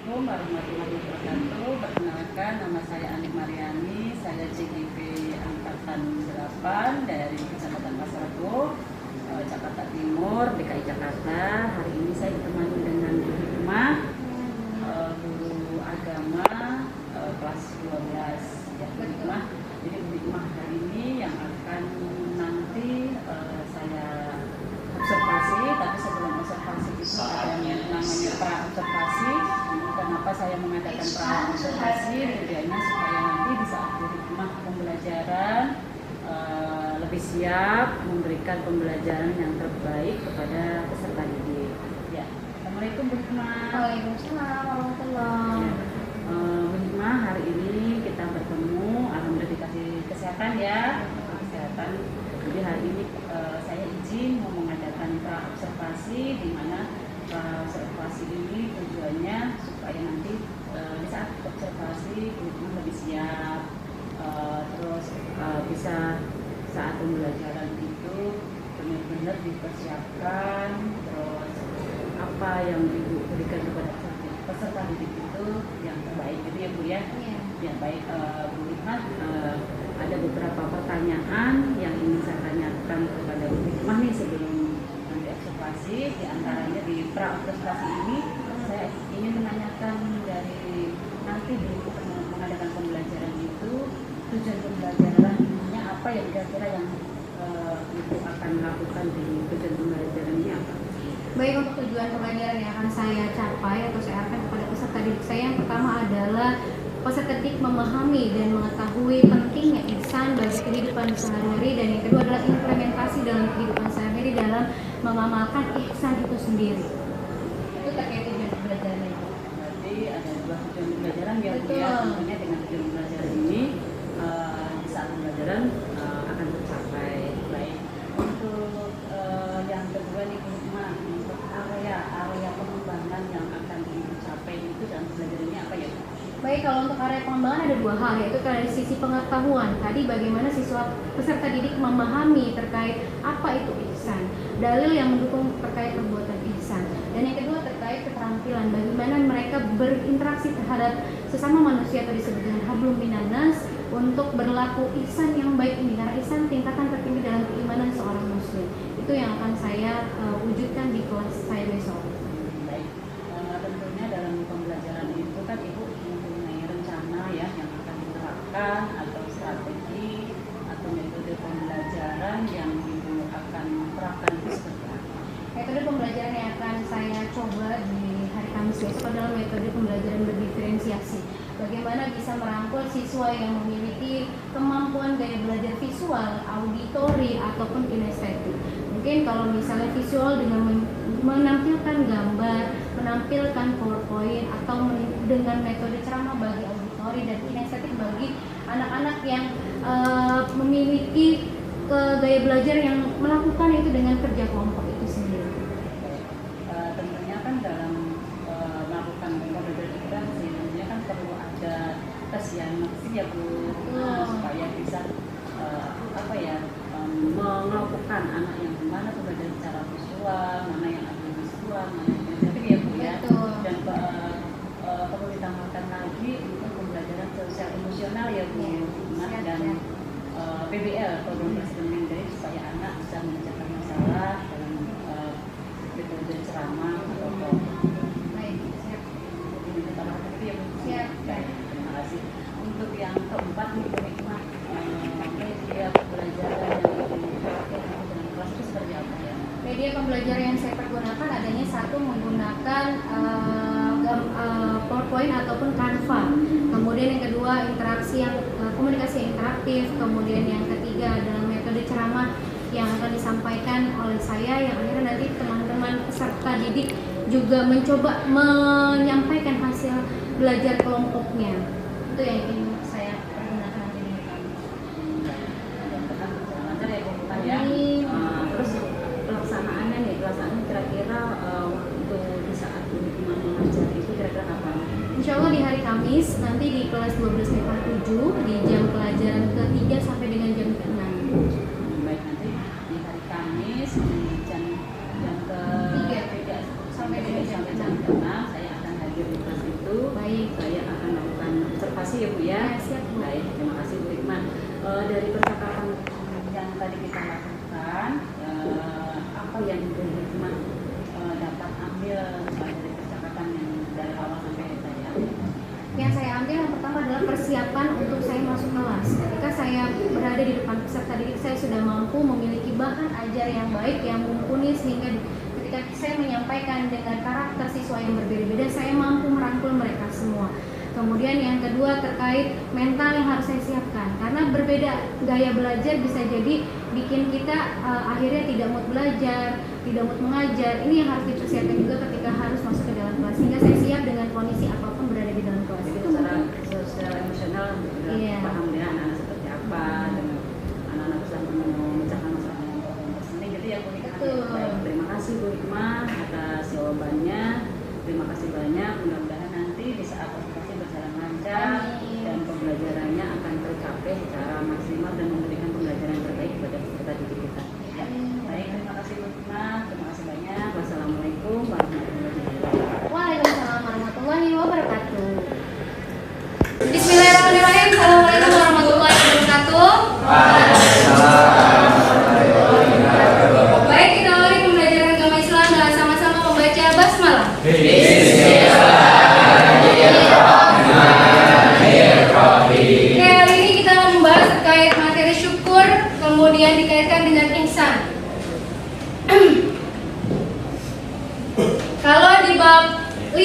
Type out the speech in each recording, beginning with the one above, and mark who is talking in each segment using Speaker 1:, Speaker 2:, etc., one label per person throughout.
Speaker 1: Assalamualaikum warahmatullahi wabarakatuh. Perkenalkan, nama saya Anik Mariani. Saya CGP Angkatan 8 dari Kecamatan Pasar Rebo, Jakarta Timur, DKI Jakarta. Hari ini saya ditemani dengan Bu Hikmah, guru agama kelas 12. Ya, Bu Hikmah. Jadi Bu Hikmah hari ini yang akan nanti saya observasi, tapi sebelum observasi itu ada yang namanya pra-observasi. Kenapa saya mengadakan pra-observasi? Tujuannya supaya nanti di saat Bu Hikmah pembelajaran lebih siap memberikan pembelajaran yang terbaik kepada peserta didik. Ya. Assalamualaikum Bu Hikmah.
Speaker 2: Waalaikumsalam warahmatullahi wabarakatuh.
Speaker 1: Bu Hikmah, hari ini kita bertemu, alhamdulillah dikasih kesehatan ya, kesehatan. Jadi hari ini saya izin mau mengadakan pra-observasi, di mana pra-observasi ini tujuannya supaya nanti di saat observasi lebih siap, terus bisa saat pembelajaran itu benar-benar dipersiapkan, terus apa yang Ibu berikan kepada peserta didik itu yang terbaik gitu ya Bu ya.
Speaker 2: Iya.
Speaker 1: Yang baik. Bu Hikmah, ada beberapa pertanyaan yang ingin saya tanyakan kepada Bu Hikmah nih sebelum nanti observasi. Di antaranya di pra-observasi ini saya ingin menanyakan dari nanti di mengadakan pembelajaran itu, tujuan pembelajarannya apa yang kira-kira yang Ibu akan lakukan di tujuan pembelajaran ini apa?
Speaker 2: Baik, untuk tujuan pembelajaran yang akan saya capai atau saya arahkan kepada peserta didik saya, yang pertama adalah peserta didik memahami dan mengetahui pentingnya ihsan bagi kehidupan sehari-hari, dan yang kedua adalah implementasi dalam kehidupan sehari-hari dalam mengamalkan ihsan itu sendiri. Itu terkait tujuan pembelajaran itu.
Speaker 1: Berarti ada dua tujuan pembelajaran ya Bu ya. Tentunya dengan tujuan pembelajaran ini di saat pembelajaran akan tercapai. Baik. Untuk yang kedua nih Bu Hikmah, untuk area pengembangan yang akan dicapai itu dalam pembelajaran ini apa ya Bu?
Speaker 2: Baik, kalau untuk area pengembangan ada dua hal, yaitu dari sisi pengetahuan. Tadi bagaimana siswa peserta didik memahami terkait apa itu ihsan, dalil yang mendukung terkait perbuatan ihsan, dan yang kedua terkait keterampilan, bagaimana mereka berinteraksi terhadap sesama manusia atau disebut dengan hablum minannas untuk berlaku ihsan yang baik ini, karena ihsan tingkatan tertinggi dalam keimanan seorang muslim. Itu yang akan saya wujudkan di kelas saya besok.
Speaker 1: Baik. Tentunya dalam pembelajaran itu kan Ibu mempunyai rencana ya yang akan diterapkan, atau strategi atau metode pembelajaran yang Ibu akan terapkan itu seperti apa?
Speaker 2: Metode pembelajaran yang akan saya coba di hari Kamis besok adalah metode pembelajaran berdiferensiasi. Bagaimana bisa merangkul siswa yang memiliki kemampuan gaya belajar visual, auditori, ataupun kinestetik. Mungkin kalau misalnya visual dengan menampilkan gambar, menampilkan PowerPoint, atau dengan metode ceramah bagi auditori, dan kinestetik bagi anak-anak yang memiliki gaya belajar yang melakukan itu dengan kerja kelompok itu sendiri.
Speaker 1: Tentunya kan dalam melakukan pembelajaran itu kan tentunya kan perlu ada tes yang ya Bu, supaya bisa mengelompokkan anak yang mana pembelajaran secara visual, mana yang agak visual, mana yang kinestetik ya Bu ya.
Speaker 2: Betul.
Speaker 1: Dan perlu ditambahkan lagi untuk pembelajaran sosial emosional ya Bu. Dan PBL, program Presiden Mendeling, supaya anak bisa memecahkan masalah dalam metode ceramah atau
Speaker 2: Baik, siap.
Speaker 1: ini ditambahkan itu ya Bu.
Speaker 2: Siap.
Speaker 1: Baik, terima kasih. Untuk yang keempat nih Bu Hikmah, media pembelajaran yang dipakai dengan kelas itu seperti apa ya?
Speaker 2: Media pembelajaran yang saya pergunakan adanya satu menggunakan PowerPoint ataupun Canva. Kemudian yang kedua interaksi yang komunikasi yang interaktif. Kemudian yang ketiga adalah metode ceramah yang akan disampaikan oleh saya, yang akhirnya nanti teman-teman peserta didik juga mencoba menyampaikan hasil belajar kelompoknya. Itu yang ingin saya pergunakan nanti di kampus.
Speaker 1: Mudah-mudahan berjalan lancar ya Bu Hikmah ya.
Speaker 2: Amin.
Speaker 1: Terus pelaksanaannya kira-kira waktu di saat Bu Hikmah mengajar itu kira-kira kapan?
Speaker 2: Insya Allah di hari Kamis, nanti di kelas 12 MIPA 7 di jam pelajaran ke-3 sampai dengan jam ke-6.
Speaker 1: Baik, nanti di hari Kamis di jam ke-3 sampai jam ke-6 saya akan hadir di kelas itu. wabarakatuh.
Speaker 2: Baik.
Speaker 1: Saya akan melakukan observasi ya Bu ya.
Speaker 2: Ya, siap Bu.
Speaker 1: Baik, terima kasih Bu Hikmah. Dari percakapan yang tadi kita lakukan, apa yang Bu Hikmah dapat ambil dari percakapan yang dari awal sampai tadi akhir?
Speaker 2: Yang saya ambil yang pertama adalah persiapan untuk saya masuk kelas. Ketika saya berada di depan peserta didik, saya sudah mampu memiliki bahan ajar yang baik, yang mumpuni, sehingga ketika saya menyampaikan dengan karakter siswa yang berbeda-beda, saya mampu merangkul mereka semua. Kemudian yang kedua terkait mental yang harus saya siapkan, karena berbeda gaya belajar bisa jadi bikin kita akhirnya tidak mood belajar, tidak mood mengajar. Ini yang harus dipersiapkan juga ketika harus masuk ke dalam kelas, sehingga saya siap dengan kondisi apapun berada di dalam kelas.
Speaker 1: Itu secara emosional
Speaker 2: Iya.
Speaker 1: paham ya anak-anak seperti apa, dengan anak-anak bisa memecahkan masalah yang tersendiri gitu ya Bu Hikmah.
Speaker 2: Betul.
Speaker 1: Baik, terima kasih Bu Hikmah atas jawabannya. Terima kasih banyak. Mudah-mudahan nanti di saat observasi berjalan lancar.
Speaker 2: Amin.
Speaker 1: Dan pembelajarannya akan tercapai secara maksimal dan memberikan pembelajaran yang terbaik kepada peserta didik kita. Ya. Baik, terima kasih Bu Hikmah. Terima kasih banyak. Wassalamualaikum warahmatullahi wabarakatuh.
Speaker 2: Waalaikumsalam warahmatullahi wabarakatuh. Bismillahirrahmanirrahim. Assalamualaikum warahmatullahi wabarakatuh. Baik, kita awali pembelajaran agama Islam dengan sama-sama membaca basmalah. Oke, hari ini kita akan membahas terkait materi syukur, kemudian dikaitkan dengan ihsan. Kalau di bab 5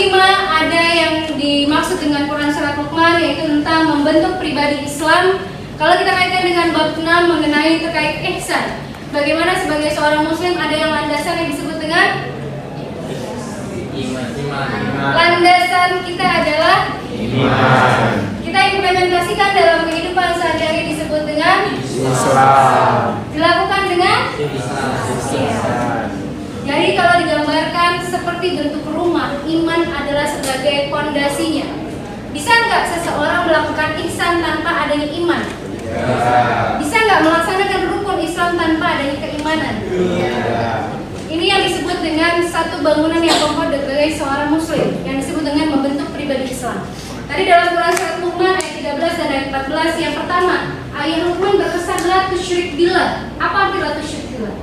Speaker 2: ada yang dimaksud dengan Quran Surat Luqman, yaitu tentang membentuk pribadi Islam. Kalau kita kaitkan dengan bab 6 mengenai terkait ihsan, bagaimana sebagai seorang muslim ada yang landasan yang disebut dengan landasan kita adalah
Speaker 3: iman.
Speaker 2: Kita implementasikan dalam kehidupan sehari-hari disebut dengan
Speaker 3: Islam.
Speaker 2: dilakukan dengan
Speaker 3: Islam.
Speaker 2: Jadi kalau digambarkan seperti bentuk rumah, iman adalah sebagai fondasinya. Bisa nggak seseorang melakukan ihsan tanpa adanya iman? Bisa nggak melaksanakan rukun Islam tanpa adanya keimanan? Ini yang disebut dengan satu bangunan yang kokoh sebagai seorang muslim, yang disebut dengan membentuk pribadi Islam. Tadi dalam Quran Surat Luqman ayat 13 dan ayat 14, yang pertama, ayat Luqman berkesan la tusyrik billah. Apa arti la tusyrik billah?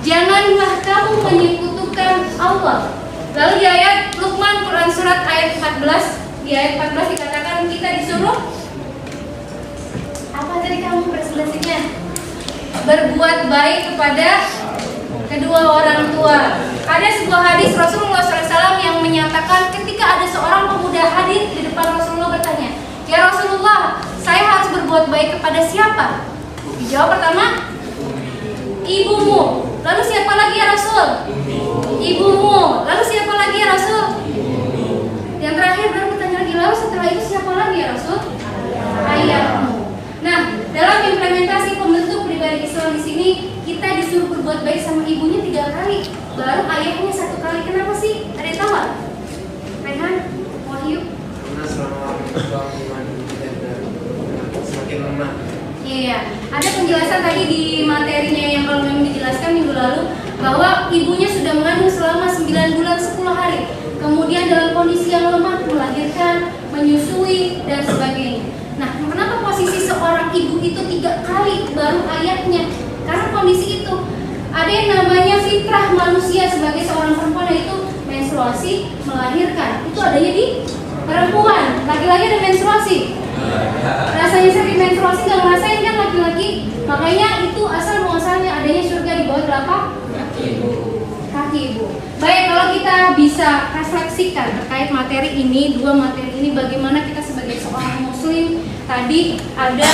Speaker 2: Janganlah kamu menyekutukan Allah. Lalu di ayat Luqman Quran Surat ayat 14, di ayat 14 dikatakan kita disuruh apa tadi kamu presentasinya? Berbuat baik kepada kedua orang tua. Ada sebuah hadis Rasulullah SAW yang menyatakan ketika ada seorang pemuda hadir di depan Rasulullah bertanya, ya Rasulullah, saya harus berbuat baik kepada siapa? Dijawab pertama, ibumu. Lalu siapa lagi ya Rasul? Ibumu. Lalu siapa lagi ya Rasul? Yang terakhir baru bertanya lagi, lalu setelah itu siapa lagi ya Rasul? Ayahmu. Nah, dalam implementasi pembentuk pribadi Islam di sini kita disuruh berbuat baik sama ibunya 3 kali, baru ayahnya 1 kali. Kenapa sih? Ada yang tahu nggak? Rehan, Wahyu?
Speaker 3: Karena selama iman kita semakin lemah.
Speaker 2: Iya, ada penjelasan tadi di materinya yang kalau memang dijelaskan minggu lalu bahwa ibunya sudah mengandung selama 9 bulan 10 hari. Kemudian dalam kondisi yang lemah melahirkan, menyusui dan sebagainya. Nah, kenapa posisi seorang ibu itu 3 kali baru ayahnya? Karena kondisi itu ada yang namanya fitrah manusia sebagai seorang perempuan, yaitu menstruasi, melahirkan. Itu adanya di perempuan. Laki-laki ada menstruasi. Rasanya sakit menstruasi nggak ngerasain kan laki-laki? Makanya itu asal muasalnya adanya surga di bawah telapak kaki ibu. Baik, kalau kita bisa refleksikan terkait materi ini, 2 materi ini, bagaimana kita sebagai seorang muslim. Tadi ada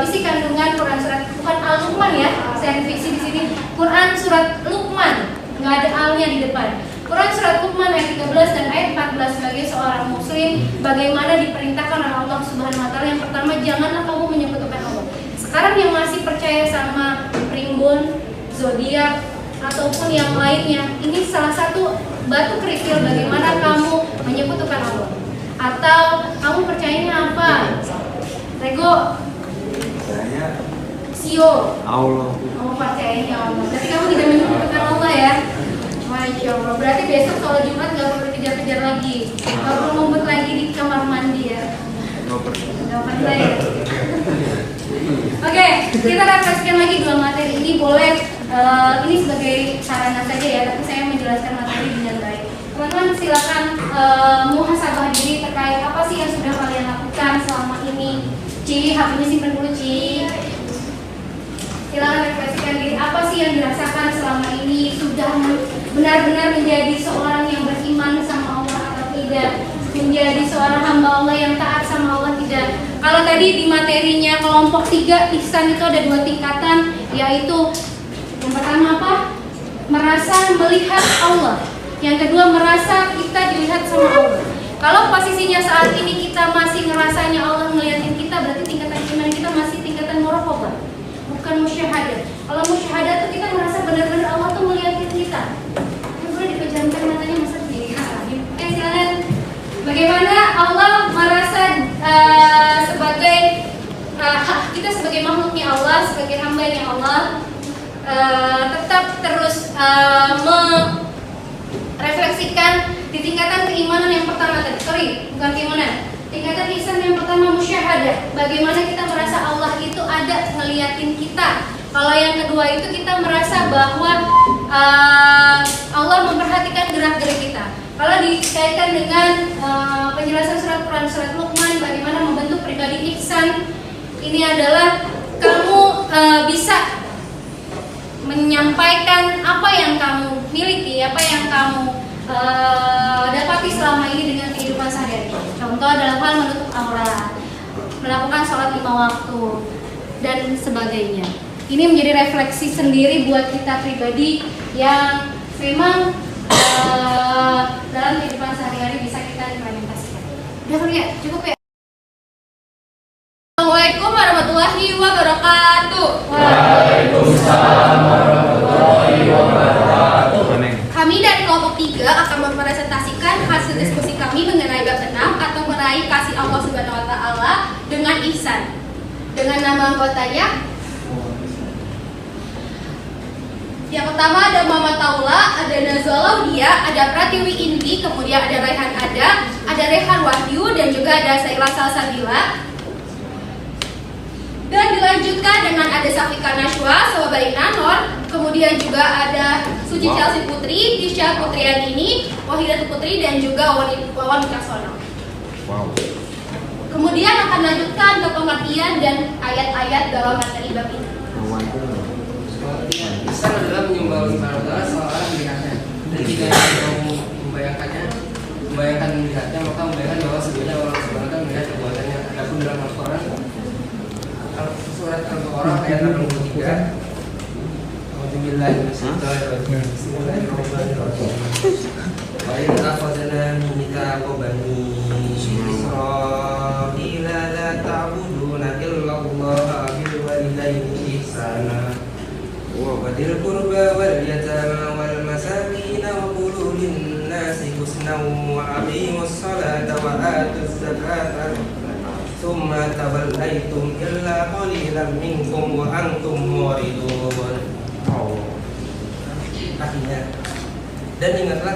Speaker 2: isi kandungan Quran Surat, bukan Al-Luqman ya, saya fiksi di sini. Quran Surat Luqman, nggak ada alnya di depan. Quran Surat Luqman ayat 13 dan ayat 14 sebagai seorang muslim, bagaimana diperintahkan oleh Allah Subhanahu wa taala. Yang pertama, janganlah kamu menyekutukan Allah. Sekarang yang masih percaya sama primbon, zodiak ataupun yang lainnya, ini salah satu batu kerikil bagaimana kamu menyekutukan Allah. Atau kamu percayanya apa? Rego, Sio,
Speaker 3: Allah.
Speaker 2: kamu percayanya Allah. Tapi kamu tidak menyekutukan Allah ya. Masya Allah. Berarti besok sholat Jumat nggak perlu kejar-kejar lagi, nggak perlu ngumpet lagi di kamar mandi ya. Nggak pernah ya. Oke, kita refleksikan lagi dua materi ini. Boleh ini sebagai sarana saja ya, tapi saya menjelaskan materi dengan baik. Teman-teman silakan muhasabah diri terkait apa sih yang sudah kalian lakukan selama ini. Ci, HP-nya simpen dulu Ci. Silakan refleksikan diri, apa sih yang dirasakan selama ini, sudah benar-benar menjadi seorang yang beriman sama Allah atau tidak, menjadi seorang hamba Allah yang taat sama Allah tidak. Kalau tadi di materinya kelompok 3 ihsan itu ada 2 tingkatan, yaitu yang pertama apa? Merasa melihat Allah. Yang kedua merasa kita dilihat sama Allah. Kalau posisinya saat ini kita masih ngerasanya Allah ngeliatin kita, berarti tingkatan iman kita masih tingkatan muraqabah, bukan musyahadah. Kalau musyahadah tuh kita merasa benar-benar Allah tuh ngeliatin kita. Boleh dipejamkan matanya masa dilihat. Oke, silakan. Bagaimana Allah merasa sebagai kita sebagai makhluknya Allah, sebagai hambanya Allah, tetap terus merefleksikan di tingkatan keimanan yang pertama tadi, bukan keimanan. Tingkatan ihsan yang pertama musyahadah. Bagaimana kita merasa Allah itu ada ngeliatin kita. Kalau yang kedua itu kita merasa bahwa Allah memperhatikan gerak-gerik kita. Kalau dikaitkan dengan penjelasan surat Quran, surat Luqman, bagaimana membentuk pribadi ihsan, ini adalah kamu bisa menyampaikan apa yang kamu miliki, apa yang kamu dapati selama ini dengan kehidupan sehari-hari. Contoh dalam hal menutup aurat, melakukan sholat 5 waktu, dan sebagainya. Ini menjadi refleksi sendiri buat kita pribadi yang memang dalam kehidupan sehari-hari bisa kita implementasikan. Udah kali ya? Cukup ya? Assalamualaikum warahmatullahi wabarakatuh.
Speaker 4: Waalaikumsalam warahmatullahi wabarakatuh.
Speaker 2: Kami dari kelompok 3 akan mempresentasikan hasil diskusi kami mengenai bab 6 atau meraih kasih Allah Subhanahu wa taala dengan ihsan. Dengan nama anggotanya. Yang pertama ada Muhammad Taula, ada Nazwa Laudia, ada Pratiwi Indi, kemudian ada Raihan ada Rehan Wahyu, dan juga ada Saila Salsabila. Dan dilanjutkan dengan ada Safika Nashwa, Sawabai Nanor, kemudian juga ada Suci Chelsea Putri, Tisha Putriandini, Wahidat Putri, dan juga Wawan Wicaksono. Kemudian akan lanjutkan ke pengertian dan ayat-ayat dalam materi bab ini.
Speaker 3: Ihsan adalah menyembah Allah Subhanahu wa taala seolah melihatnya. Dan jika mau membayangkan melihatnya, maka membayangkan bahwa sebenarnya Allah Subhanahu wa taala melihat perbuatannya. Adapun dalam Al-Qur'an, surat Al-Baqarah ayat 63. Bismillahirrahmanirrahim. Wa in akhadna mitsaqa bani Israil la ta'buduna illa Allah bil walidayni ihsana wa dhil qurba wal yatama wal masakin wa qulu lin nasi husnan wa aqimus salata wa atuz zakata thumma tawallaytum illa qalilan minkum wa antum muridun. Artinya, dan ingatlah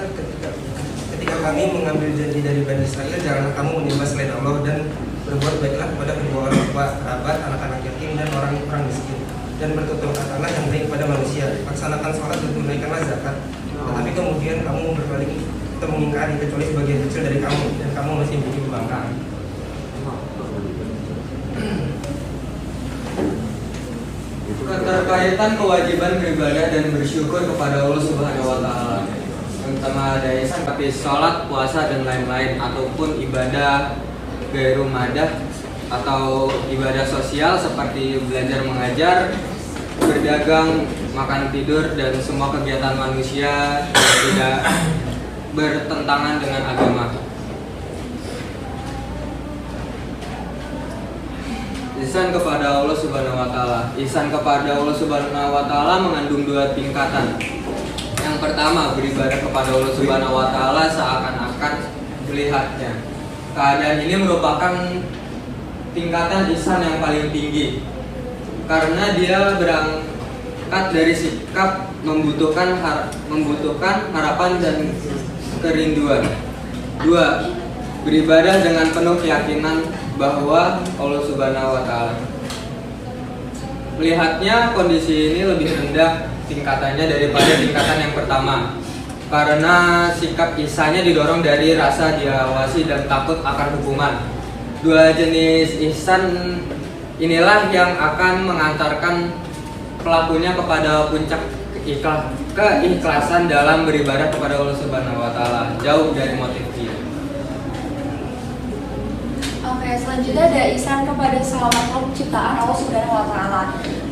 Speaker 3: ketika kami mengambil janji dari Bani Israel, janganlah kamu menyembah selain Allah dan berbuat baiklah kepada kedua orang tua, kerabat, anak-anak yatim dan orang-orang miskin, dan bertutur katalah yang baik kepada manusia. Laksanakan sholat dan tunaikanlah zakat. Tetapi kemudian kamu berbalik atau mengingkari kecuali sebagian kecil dari kamu, dan kamu masih memiliki kebanggaan.
Speaker 4: Keterkaitan kewajiban beribadah dan bersyukur kepada Allah Subhanahu wa taala. Terutama ada ihsan seperti sholat, puasa dan lain-lain, ataupun ibadah ghairu madah atau ibadah sosial seperti belajar mengajar, berdagang, makan tidur, dan semua kegiatan manusia yang tidak bertentangan dengan agama. Ihsan kepada Allah Subhanahu wa taala. Ihsan kepada Allah Subhanahu wa taala mengandung 2 tingkatan. Yang pertama, beribadah kepada Allah Subhanahu wa taala seakan-akan melihatnya. Keadaan ini merupakan tingkatan ihsan yang paling tinggi. Karena berangkat dari sikap membutuhkan harapan dan kerinduan. 2. Beribadah dengan penuh keyakinan bahwa Allah Subhanahu wa Ta'ala. Melihatnya kondisi ini lebih rendah tingkatannya daripada tingkatan yang pertama, karena sikap ihsannya didorong dari rasa diawasi dan takut akan hukuman. 2 jenis ihsan inilah yang akan mengantarkan pelakunya kepada puncak keikhlasan dalam beribadah kepada Allah Subhanahu wa Ta'ala, jauh dari motif dia.
Speaker 5: Oke, selanjutnya ada ihsan kepada sesama makhluk ciptaan Allah Subhanahu wa Ta'ala.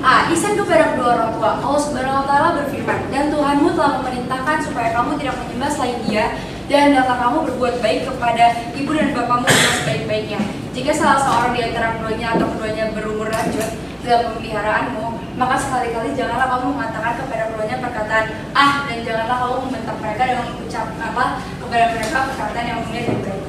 Speaker 5: A. Ihsan kepada kedua orang tua. Allah Subhanahu wa Ta'ala berfirman, "Dan Tuhanmu telah memerintahkan supaya kamu tidak menyembah selain Dia, dan hendaklah kamu berbuat baik kepada ibu dan bapakmu dengan sebaik-baiknya. Jika salah seorang di antara keduanya atau keduanya berumur lanjut dalam pemeliharaanmu, maka sekali-kali janganlah kamu mengatakan kepada keduanya perkataan ah, dan janganlah kamu membentak mereka dengan mengucap kepada mereka perkataan yang mulia dan baik."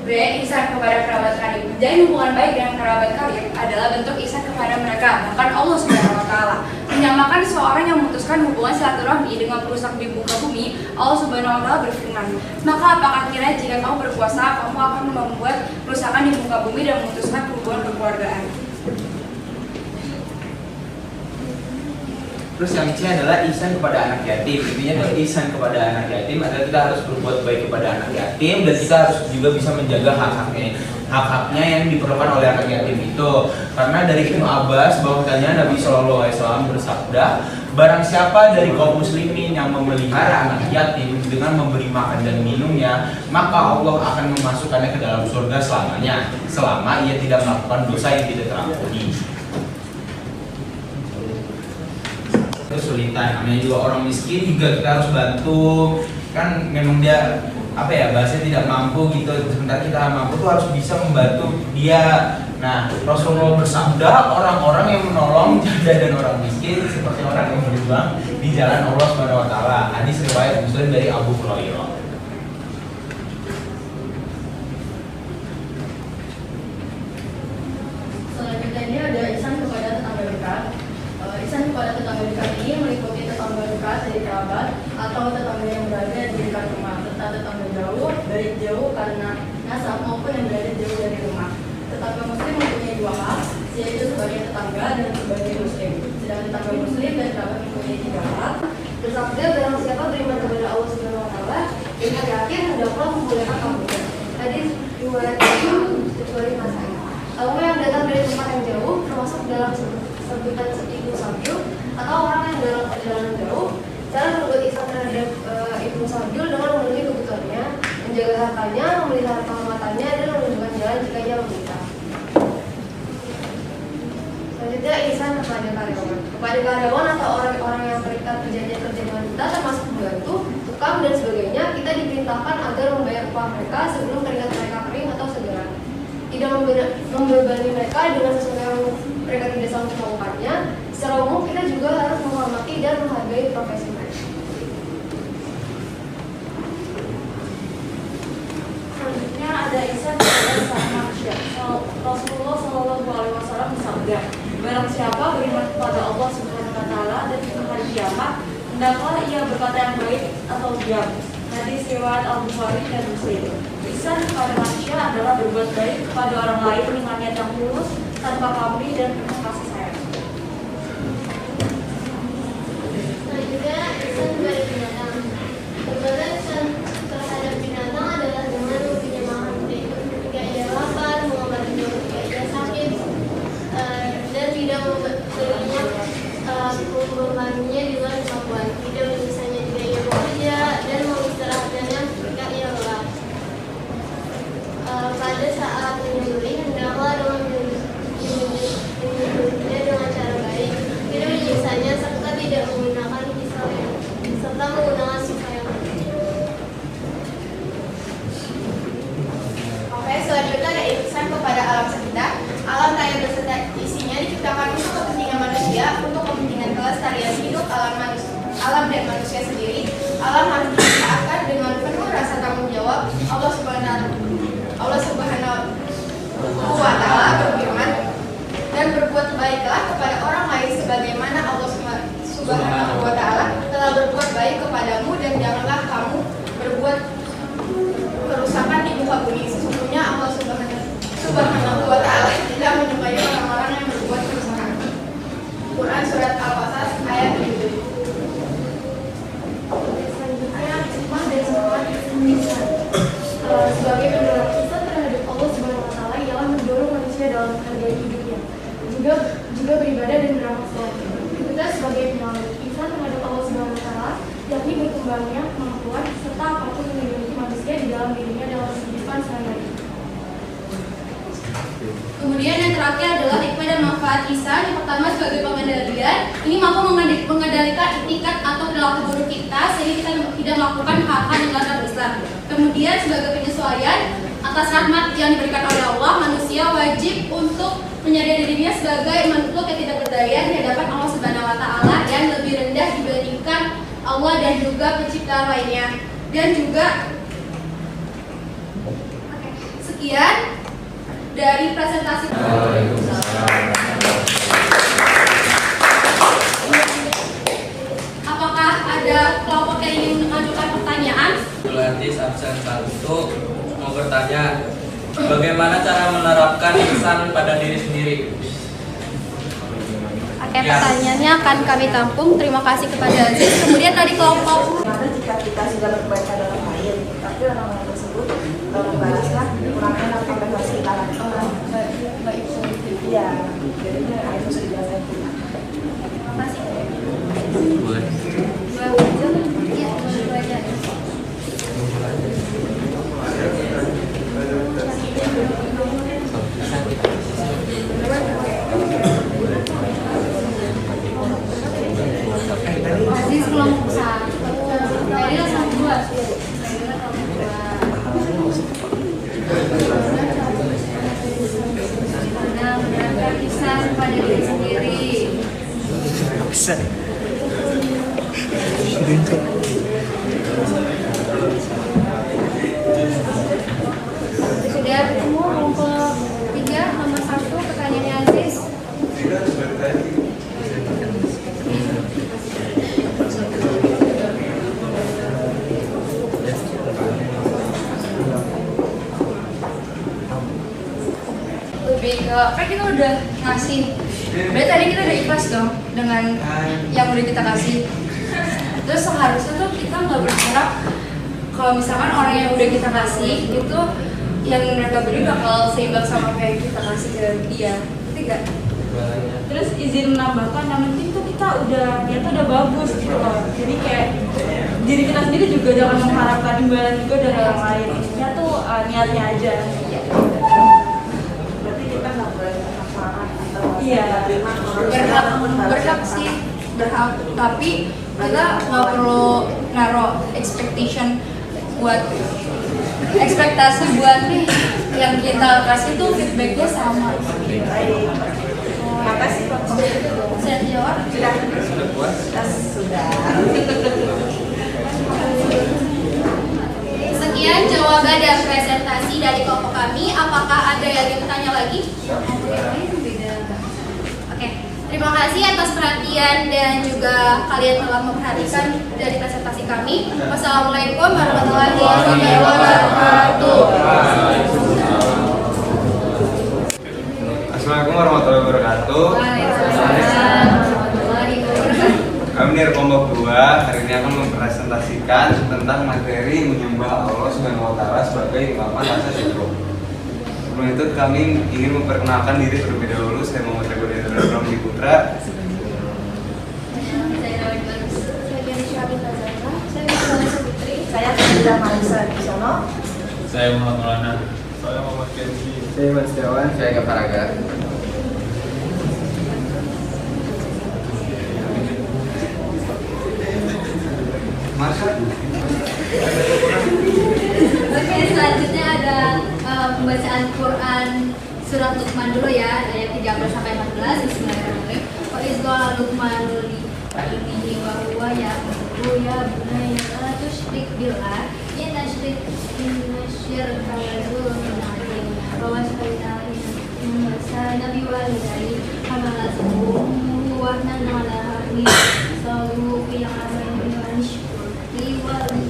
Speaker 5: B. Ihsan kepada kerabat kalian. Menjalin hubungan baik dengan kerabat kalian adalah bentuk ihsan kepada mereka. Bahkan Allah Subhanahu wa Ta'ala menyamakan seseorang yang memutuskan hubungan silaturahmi dengan perusak di muka bumi. Allah Subhanahu wa Ta'ala berfirman, "Maka apakah kira jika kamu berpuasa, kamu akan membuat kerusakan di muka bumi dan memutuskan hubungan kekeluargaan?"
Speaker 6: Terus yang C adalah ihsan kepada anak yatim. Intinya tuh ihsan kepada anak yatim adalah kita harus berbuat baik kepada anak yatim, dan kita harus juga bisa menjaga hak-haknya yang diperlukan oleh anak yatim itu. Karena dari Ibnu Abbas bahwasanya Nabi SAW bersabda, barang siapa dari kaum muslimin yang memelihara anak yatim dengan memberi makan dan minumnya, maka Allah akan memasukkannya ke dalam surga selamanya, selama ia tidak melakukan dosa yang tidak terampuni. Kesulitan, namanya juga orang miskin juga kita harus bantu, kan memang dia bahasanya tidak mampu gitu, sebentar kita mampu tuh harus bisa membantu dia. Nah, Rasulullah bersabda, orang-orang yang menolong janda dan orang miskin seperti orang yang berjuang di jalan Allah Subhanahu wa Ta'ala. Hadis riwayat Muslim dari Abu Hurairah.
Speaker 2: Selanjutnya ini ada ihsan kepada tetangga dekat. Ihsan kepada tetangga dekat ini meliputi tetangga dekat dari kerabat atau tetangga yang berada di dekat rumah, serta tetangga jauh, baik jauh karena nasab maupun yang berada jauh dari rumah. Tetangga muslim mempunyai 2 hak, yaitu sebagai tetangga dan sebagai muslim. Sedangkan tetangga muslim dan kerabat mempunyai 3 hak. Bersabda, barang siapa beriman kepada Allah Subhanahu wa Ta'ala dan hari akhir, hendaklah memuliakan kaumnya. Hadis riwayat Muslim kecuali Nasai. Kamu yang datang dari tempat yang jauh, termasuk dalam sebutan Ibnu Sabil, atau orang yang dalam perjalanan jauh, cara berbuat ihsan terhadap Ibnu Sabil dengan memenuhi kebutuhannya, menjaga hartanya, memelihara kehormatannya, dan menunjukkan jalan jika ia meminta. Selanjutnya ihsan kepada karyawan. Kepada karyawan atau orang-orang yang terikat perjanjian kerja dengan kita, termasuk pembantu, tukang dan sebagainya, kita diperintahkan agar membayar upah mereka sebelum keringat mereka kering atau segera. Tidak membebani mereka dengan sesuatu yang mereka tidak sanggup melakukannya. Secara umum kita juga harus menghormati dan menghargai profesi mereka.
Speaker 5: Selanjutnya ada ihsan kepada sesama manusia. Rasulullah SAW bersabda, barang siapa beriman kepada Allah Subhanahu wa Ta'ala dan hari kiamat, hendaklah ia berkata yang baik atau diam. Hadis riwayat Al-Bukhari dan Muslim. Ihsan kepada manusia adalah berbuat baik kepada orang lain dengan niat yang tulus, tanpa pamrih dan penuh kasih sayang.
Speaker 7: Selanjutnya, ihsan kepada binatang. Berbuat ihsan terhadap binatang adalah dengan memberi makan ketika ia lapar, mengobatinya ketika ia sakit, dan tidak memberinya membebaninya di luar kemampuan, tidak menyisanya jika ia bekerja, dan mengistirahatkannya ketika ia lelah. Pada saat menyembelih, hendaklah dengan menyembelihnya dengan cara baik, tidak menyisanya serta tidak menggunakan pisau sebagai pendorong ihsan terhadap Allah Subhanahu wa taala ialah mendorong manusia dalam menghargai hidupnya. Juga beribadah dan beramal saleh. Kita sebagai penolak ihsan terhadap Allah Subhanahu wa taala yakni berkembangnya kemampuan serta apapun yang dimiliki manusia di dalam dirinya dalam kehidupan sehari-hari.
Speaker 5: Kemudian yang terakhir adalah hikmah dan manfaat ihsan. Yang pertama sebagai pengendalian, ini mampu mengendalikan etikat atau perilaku buruk kita sehingga kita tidak melakukan hal-hal yang melanggar Islam. Kemudian sebagai penyesuaian atas rahmat yang diberikan oleh Allah, manusia wajib untuk menyadari dirinya sebagai makhluk yang tidak berdaya di hadapan Allah Subhanahu wa taala dan lebih rendah dibandingkan Allah dan juga pencipta lainnya. Dan juga sekian dari presentasi. Apakah ada kelompok yang ingin mengajukan pertanyaan?
Speaker 8: Gladys absen 1 mau bertanya, bagaimana cara menerapkan ihsan pada diri sendiri?
Speaker 5: Oke, pertanyaannya akan kami tampung. Terima kasih kepada Aziz. Kemudian tadi kelompok.
Speaker 9: Karena jika kita sudah berbaca dalam lain, tapi orang-orang tersebut membalaslah kurangnya atau kompensasi kita lakukan. Iya, jadinya itu sudah dijelaskan.
Speaker 5: Terima kasih.
Speaker 8: Boleh.
Speaker 5: Iya, dua aja.
Speaker 2: Aziz kelompok 1, Naila 2. Menerapkan ihsan pada diri sendiri. Sudah ketemu kelompok 3 nomor 1 pertanyaannya Aziz.
Speaker 5: Lebih ke kan kita udah ngasih, berarti tadi kita udah ikhlas dong dengan yang udah kita kasih. Terus seharusnya tuh kita nggak berharap kalau misalkan orang yang udah kita kasih itu yang mereka beri bakal seimbang sama kayak kita kasih ke dia, tidak?
Speaker 9: Terus izin menambahkan, yang penting tuh kita niatnya udah bagus gitu loh. Jadi kayak diri kita sendiri juga jangan mengharapkan imbalan juga dari orang lain. Intinya tuh niatnya aja. Berarti kita nggak boleh berharap atau
Speaker 5: Berhak sih, berhak. Tapi kita nggak perlu naruh ekspektasi buat nih yang kita kasih tuh feedbacknya sama.
Speaker 9: Makasih Pak.
Speaker 5: Saya jawab.
Speaker 8: Sudah puas?
Speaker 9: Sudah.
Speaker 5: Sekian jawaban dan presentasi dari kelompok kami. Apakah ada yang ingin bertanya lagi? Oke, terima kasih atas perhatian dan juga kalian telah memperhatikan dari presentasi kami. Wassalamualaikum warahmatullahi wabarakatuh.
Speaker 10: Assalamualaikum warahmatullahi wabarakatuh. Kami dari kelompok 2 hari ini akan mempresentasikan tentang materi menyembah Allah Subhanahu wa taala sebagai ungkapan rasa syukur. Sebelum itu kami ingin memperkenalkan diri terlebih dahulu. Saya Muhammad Regodi Ramli Putra.
Speaker 9: Saya sudah Marisa di sono.
Speaker 8: Saya Muhammad Maulana.
Speaker 10: Saya Muhammad Kenzi.
Speaker 3: Saya Mas Dewan. Saya Keparaga.
Speaker 10: Marsha.
Speaker 5: Oke, selanjutnya ada pembacaan Quran surat Luqman dulu ya, ayat 13 sampai 14. Bismillahirrahmanirrahim. Wa izqala Luqmanu li ibnihi wa huwa yaqulu ya bunayya la tusyrik billah inna syirka la zulmun adzim. Wa wasfaina nabi walidayhi hamalatuhu wahnan ala hamli salu fi amali wa nishkur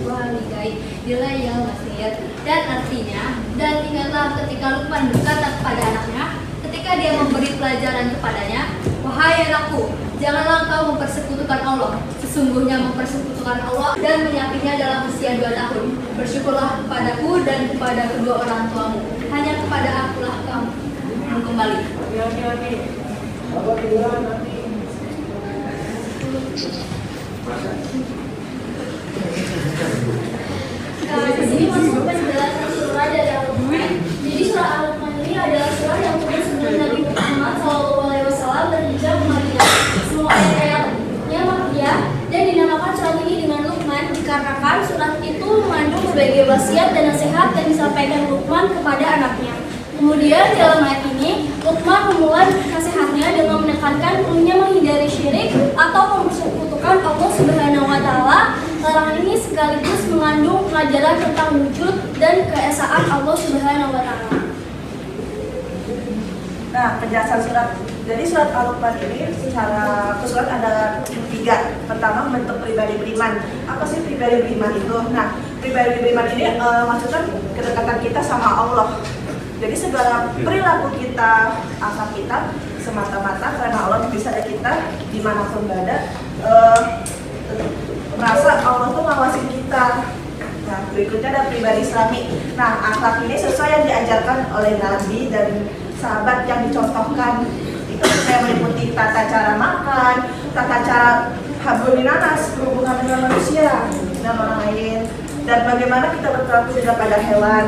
Speaker 5: walidayhi dilayal masiyat. Dan artinya, dan ingatlah ketika Luqman berkata kepada anaknya ketika dia memberi pelajaran kepadanya, Wahai anakku, janganlah engkau mempersekutukan Allah. Sesungguhnya mempersekutukan Allah dan menyakitinya dalam usia 2 tahun. Bersyukurlah kepadaku dan kepada kedua orang tuamu. Hanya kepada akulah kamu kembali.
Speaker 7: Di sini masuk penjelasan surah dari Al-Luqman. Jadi surah Al-Luqman ini adalah surah yang turun sebelum Nabi Muhammad SAW berhijrah ke Madinah. Semua ayat-ayatnya Makkiyah dan dinamakan surat ini dengan Luqman dikarenakan surat itu mengandung berbagai wasiat dan nasihat yang disampaikan Luqman kepada anaknya. Kemudian dalam ayat ini Luqman memulai nasihatnya dengan menekankan perlunya menghindari syirik atau mempersekutukan Allah Subhanahu wa Ta'ala. Larangan ini sekaligus mengandung pelajaran tentang wujud dan keesaan Allah Subhanahu wa Ta'ala.
Speaker 11: Nah, penjelasan surat. Jadi surat Al-Luqman ini secara keseluruhan ada 3. Pertama, bentuk pribadi beriman. Apa sih pribadi beriman itu? Nah, pribadi beriman ini maksudnya kedekatan kita sama Allah. Jadi segala perilaku kita, akhlak kita semata-mata karena Allah bisa ada kita dimanapun berada. Merasa Allah tuh ngawasin kita. Nah, berikutnya ada pribadi Islami. Nah, akhlak ini sesuai yang diajarkan oleh Nabi dan sahabat yang dicontohkan. Itu saya meliputi tata cara makan, tata cara habluninanas, berhubungan dengan manusia dan orang lain, dan bagaimana kita berperilaku kepada hewan.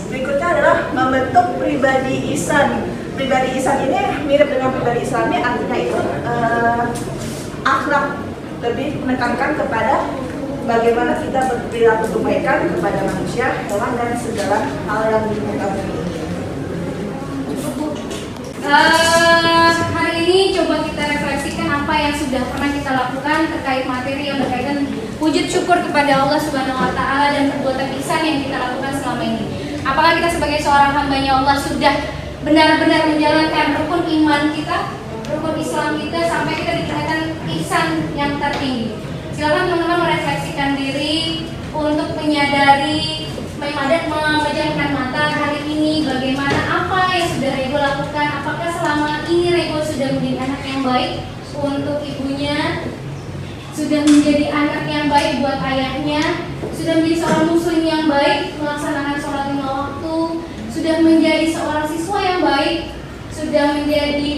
Speaker 11: Berikutnya adalah membentuk pribadi ihsan. Pribadi ihsan ini mirip dengan pribadi Islami, artinya itu akhlak, lebih menekankan kepada bagaimana kita berperilaku kebaikan kepada manusia, hewan, dan segala hal yang di muka bumi ini.
Speaker 2: Hari ini coba kita refleksikan apa yang sudah pernah kita lakukan terkait materi yang berkaitan wujud syukur kepada Allah Subhanahu wa Ta'ala dan perbuatan ihsan yang kita lakukan selama ini. Apakah kita sebagai seorang hambanya Allah sudah benar-benar menjalankan rukun iman kita, rukun Islam kita, sampai kita dikatakan ihsan yang tertinggi. Silakan teman-teman merefleksikan diri untuk menyadari, memejamkan mata hari ini, bagaimana apa yang sudah Rego lakukan. Apakah selama ini Rego sudah menjadi anak yang baik untuk ibunya, sudah menjadi anak yang baik buat ayahnya, sudah menjadi seorang muslim yang baik, melaksanakan sholat 5 waktu, sudah menjadi seorang siswa yang baik, sudah menjadi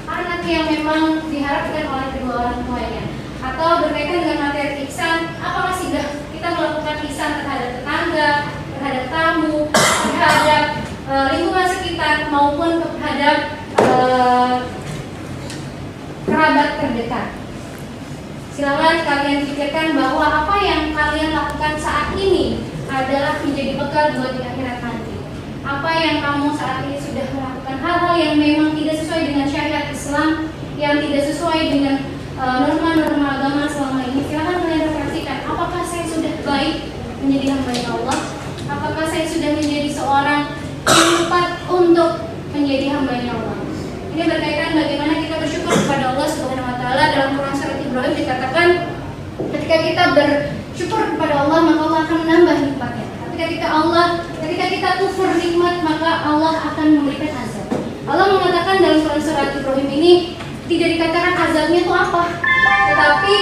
Speaker 2: anak yang memang diharapkan oleh kedua orang tuanya. Atau berkaitan dengan materi ihsan, apakah sudah kita melakukan ihsan terhadap tetangga, terhadap tamu, terhadap lingkungan sekitar, maupun terhadap kerabat terdekat. Silakan kalian pikirkan bahwa apa yang kalian lakukan saat ini adalah menjadi bekal buat di akhirat nanti. Apa yang kamu saat ini sudah melakukan, hal-hal yang memang tidak sesuai dengan syariat Islam, yang tidak sesuai dengan norma-norma agama selama ini, silakan kalian refleksikan. Apakah saya sudah baik menjadi hamba Allah? Apakah saya sudah menjadi seorang yang tepat untuk menjadi hamba Allah? Ini berkaitan bagaimana kita bersyukur kepada Allah Subhanahu wa Ta'ala. Dalam Quran surat Ibrahim dikatakan, ketika kita bersyukur kepada Allah, maka Allah akan menambah nikmatnya. Ketika kita kufur nikmat, maka Allah akan memberikan azab. Allah mengatakan dalam Quran surat Ibrahim ini tidak dikatakan azabnya itu apa, tetapi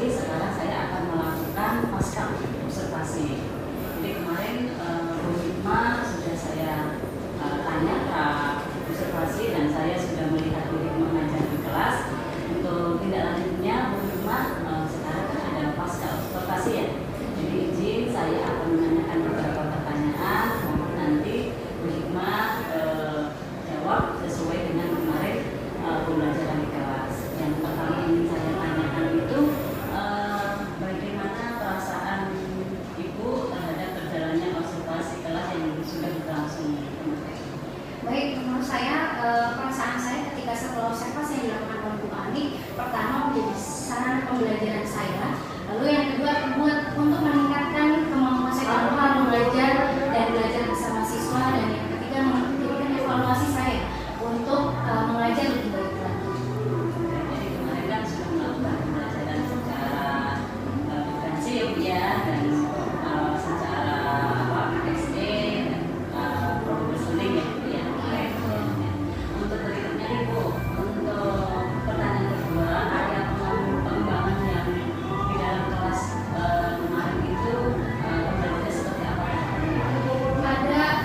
Speaker 1: sekarang saya akan melakukan pasca observasi.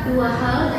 Speaker 2: dua hal